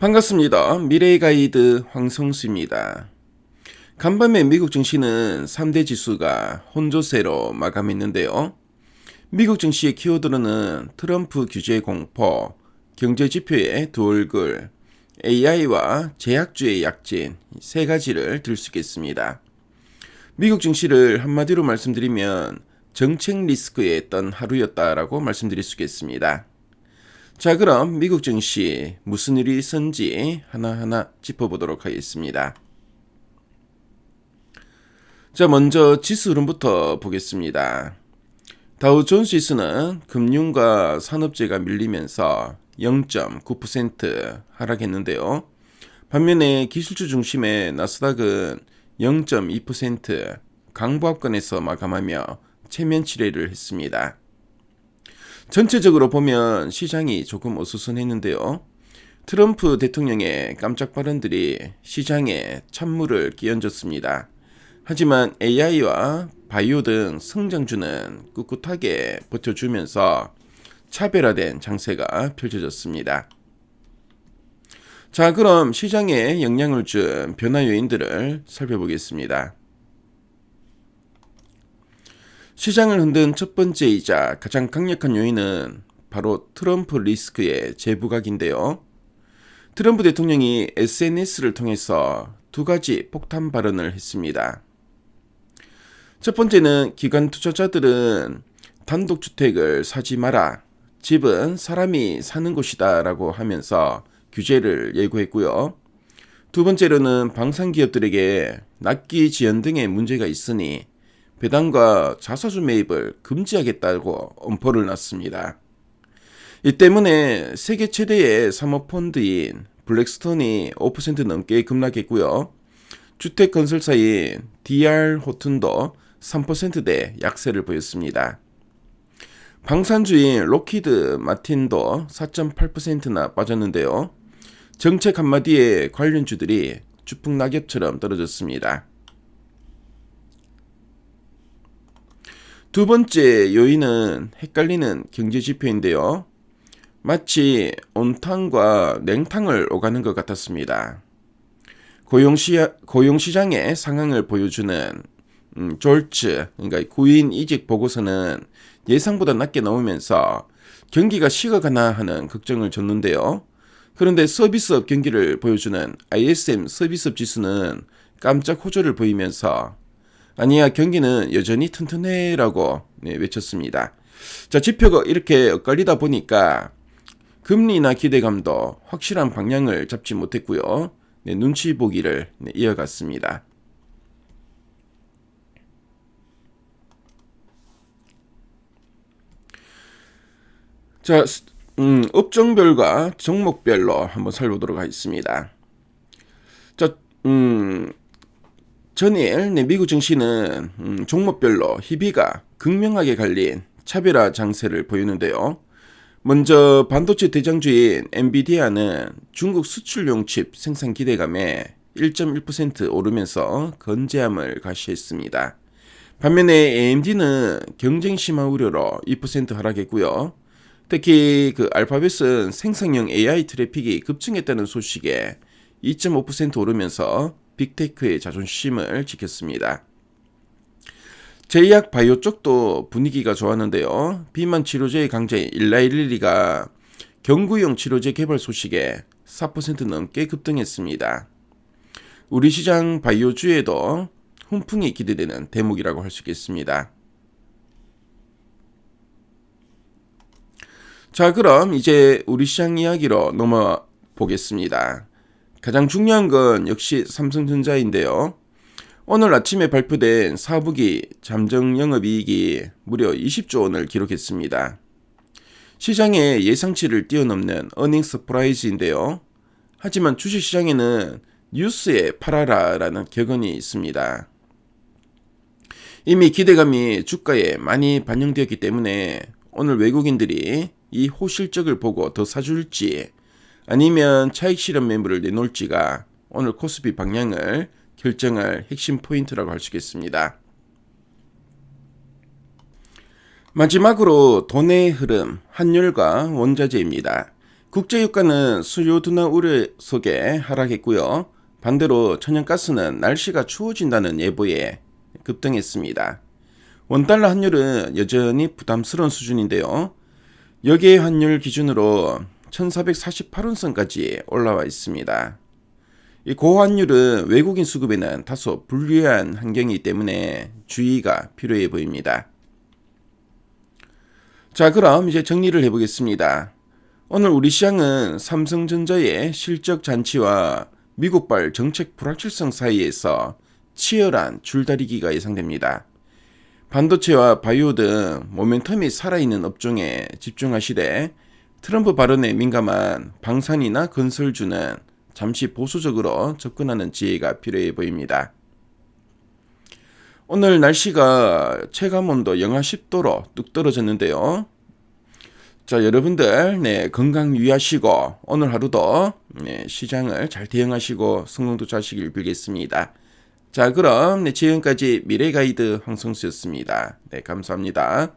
반갑습니다. 미래의 가이드 황성수입니다. 간밤에 미국 증시는 3대 지수가 혼조세로 마감했는데요. 미국 증시의 키워드로는 트럼프 규제 공포, 경제지표의 두 얼굴, AI와 제약주의 약진 세 가지를 들 수 있겠습니다. 미국 증시를 한마디로 말씀드리면 정책 리스크에 떤 하루였다라고 말씀드릴 수 있겠습니다. 자, 그럼 미국 증시 무슨 일이 있었는지 하나하나 짚어보도록 하겠습니다. 자, 먼저 지수 흐름부터 보겠습니다. 다우존스 지수는 금융과 산업재가 밀리면서 0.9% 하락했는데요. 반면에 기술주 중심의 나스닥은 0.2% 강보합권에서 마감하며 체면 치레를 했습니다. 전체적으로 보면 시장이 조금 어수선했는데요. 트럼프 대통령의 깜짝 발언들이 시장에 찬물을 끼얹었습니다. 하지만 AI와 바이오 등 성장주는 꿋꿋하게 버텨주면서 차별화된 장세가 펼쳐졌습니다. 자, 그럼 시장에 영향을 준 변화 요인들을 살펴보겠습니다. 시장을 흔든 첫 번째이자 가장 강력한 요인은 바로 트럼프 리스크의 재부각인데요. 트럼프 대통령이 SNS를 통해서 두 가지 폭탄 발언을 했습니다. 첫 번째는 기관 투자자들은 단독주택을 사지 마라. 집은 사람이 사는 곳이다 라고 하면서 규제를 예고했고요. 두 번째로는 방산기업들에게 납기 지연 등의 문제가 있으니 배당과 자사주 매입을 금지하겠다고 엄포를 놨습니다. 이 때문에 세계 최대의 사모펀드인 블랙스톤이 5% 넘게 급락했고요. 주택건설사인 DR 호튼도 3%대 약세를 보였습니다. 방산주인 록히드 마틴도 4.8%나 빠졌는데요. 정책 한마디에 관련주들이 주풍낙엽처럼 떨어졌습니다. 두 번째 요인은 헷갈리는 경제지표인데요. 마치 온탕과 냉탕을 오가는 것 같았습니다. 고용시장의 상황을 보여주는 졸츠, 그러니까 구인 이직 보고서는 예상보다 낮게 나오면서 경기가 식어가나 하는 걱정을 줬는데요. 그런데 서비스업 경기를 보여주는 ISM 서비스업 지수는 깜짝 호조를 보이면서 아니야, 경기는 여전히 튼튼해라고 외쳤습니다. 자, 지표가 이렇게 엇갈리다 보니까 금리나 기대감도 확실한 방향을 잡지 못했고요. 눈치 보기를 이어갔습니다. 자, 업종별과 종목별로 한번 살펴보도록 하겠습니다. 자, 전일 미국 증시는 종목별로 희비가 극명하게 갈린 차별화 장세를 보이는데요. 먼저 반도체 대장주인 엔비디아는 중국 수출용 칩 생산 기대감에 1.1% 오르면서 건재함을 가시했습니다. 반면에 AMD는 경쟁 심화 우려로 2% 하락했고요. 특히 알파벳은 생성형 AI 트래픽이 급증했다는 소식에 2.5% 오르면서 빅테크의 자존심을 지켰습니다. 제약 바이오 쪽도 분위기가 좋았는데요. 비만 치료제의 강자인 일라일리가 경구용 치료제 개발 소식에 4% 넘게 급등했습니다. 우리 시장 바이오주에도 훈풍이 기대되는 대목이라고 할 수 있겠습니다. 자, 그럼 이제 우리 시장 이야기로 넘어가 보겠습니다. 가장 중요한 건 역시 삼성전자인데요. 오늘 아침에 발표된 사분기 잠정 영업이익이 무려 20조 원을 기록했습니다. 시장의 예상치를 뛰어넘는 어닝 서프라이즈인데요. 하지만 주식시장에는 뉴스에 팔아라라는 격언이 있습니다. 이미 기대감이 주가에 많이 반영되었기 때문에 오늘 외국인들이 이 호실적을 보고 더 사줄지 아니면 차익 실현 매물을 내놓을지가 오늘 코스피 방향을 결정할 핵심 포인트라고 할 수 있겠습니다. 마지막으로 돈의 흐름, 환율과 원자재입니다. 국제유가는 수요 둔화 우려 속에 하락했고요. 반대로 천연가스는 날씨가 추워진다는 예보에 급등했습니다. 원달러 환율은 여전히 부담스러운 수준인데요. 여기에 환율 기준으로 1448원선까지 올라와 있습니다. 이 고환율은 외국인 수급에는 다소 불리한 환경이기 때문에 주의가 필요해 보입니다. 자, 그럼 이제 정리를 해보겠습니다. 오늘 우리 시장은 삼성전자의 실적 잔치와 미국발 정책 불확실성 사이에서 치열한 줄다리기가 예상됩니다. 반도체와 바이오 등 모멘텀이 살아있는 업종에 집중하시되 트럼프 발언에 민감한 방산이나 건설주는 잠시 보수적으로 접근하는 지혜가 필요해 보입니다. 오늘 날씨가 체감온도 영하 10도로 뚝 떨어졌는데요. 자, 여러분들 건강 유의하시고 오늘 하루도 시장을 잘 대응하시고 성공도취하시길 빌겠습니다. 자, 그럼 지금까지 미래가이드 황성수였습니다. 감사합니다.